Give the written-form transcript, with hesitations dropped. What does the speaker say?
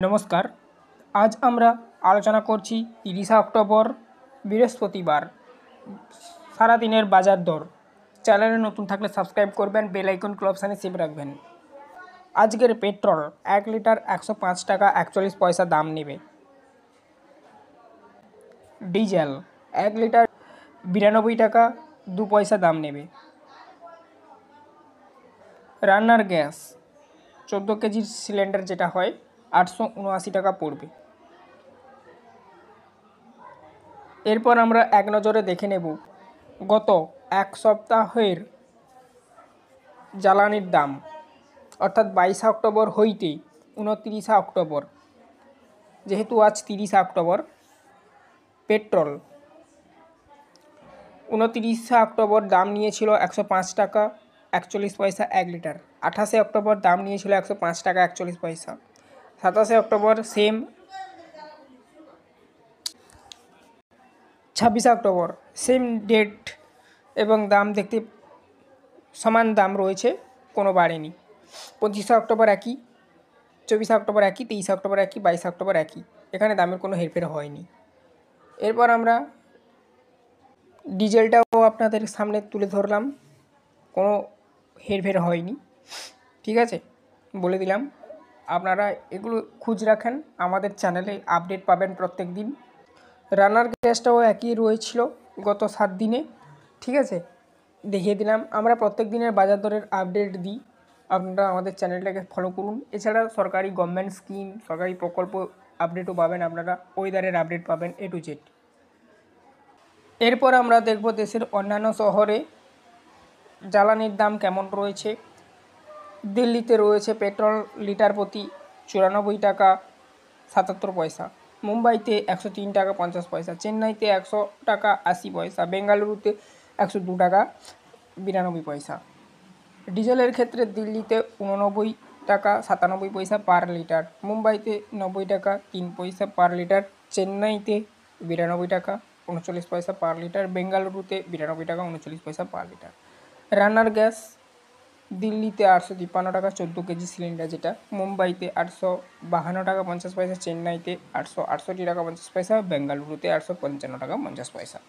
নমস্কার। আজ আমরা আলোচনা করছি 30 অক্টোবর বৃহস্পতিবার সারাদিনের বাজার দর। চ্যানেলে নতুন থাকলে সাবস্ক্রাইব করবেন, বেল আইকন অপশানে সেভ রাখবেন। আজকের পেট্রোল 1 লিটার 105 টাকা 41 পয়সা দাম নেবে। ডিজেল 1 লিটার 92 টাকা 2 পয়সা দাম নেবে। রান্নার গ্যাস 14 কেজির সিলিন্ডার যেটা হয় 879 টাকা পড়বে। এরপর আমরা এক নজরে দেখে নেব গত এক সপ্তাহের জ্বালানির দাম, অর্থাৎ 22 অক্টোবর হইতে 29 অক্টোবর। যেহেতু আজ 30 অক্টোবর, পেট্রোল 29 অক্টোবর দাম নিয়েছিল 105 টাকা 41 পয়সা 1 লিটার। 28 অক্টোবর দাম নিয়েছিল 105 টাকা 41 পয়সা। 27 October same. 26 October same date এবং দাম দেখতে সমান দাম রয়েছে, কোনো বাড়েনি। 25 অক্টোবর একই, 24 অক্টোবর একই, 23 অক্টোবর একই, 22 অক্টোবর একই। এখানে দামের কোনো হেরফের হয়নি। এরপর আমরা ডিজেলটাও আপনাদের সামনে তুলে ধরলাম, কোনো হেরফের হয়নি। ঠিক আছে, বলে দিলাম। আপনারা এগুলো খুঁজ রাখেন, আমাদের চ্যানেলে আপডেট পাবেন প্রত্যেক দিন। রান্নার গ্যাসটাও একই রয়েছিল গত 7 দিনে। ঠিক আছে, দেখিয়ে দিলাম। আমরা প্রত্যেক দিনের বাজার দরের আপডেট দিই, আপনারা আমাদের চ্যানেলটাকে ফলো করুন। এছাড়া সরকারি গভর্নমেন্ট স্কিম, সরকারি প্রকল্প আপডেটও পাবেন আপনারা, ওয়েদারের আপডেট পাবেন A to Z। এরপর আমরা দেখব দেশের অন্যান্য শহরে জ্বালানির দাম কেমন রয়েছে। দিল্লিতে রয়েছে পেট্রোল লিটার প্রতি 94 টাকা 77 পয়সা, মুম্বাইতে 103 টাকা 50 পয়সা, চেন্নাইতে 100 টাকা 80 পয়সা, বেঙ্গালুরুতে 102 টাকা 92 পয়সা। ডিজেলের ক্ষেত্রে দিল্লিতে 89 টাকা 97 পয়সা পার লিটার, মুম্বাইতে 90 টাকা 3 পয়সা পার লিটার, চেন্নাইতে 92 টাকা 39 পয়সা পার লিটার, বেঙ্গালুরুতে 92 টাকা 39 পয়সা পার লিটার। রান্নার গ্যাস দিল্লিতে 853 টাকা 14 কেজি সিলিন্ডার যেটা, মুম্বাইতে 852 টাকা 50 পয়সা, চেন্নাইতে 868 টাকা 50 পয়সা, বেঙ্গালুরুতে 855 টাকা 50 পয়সা।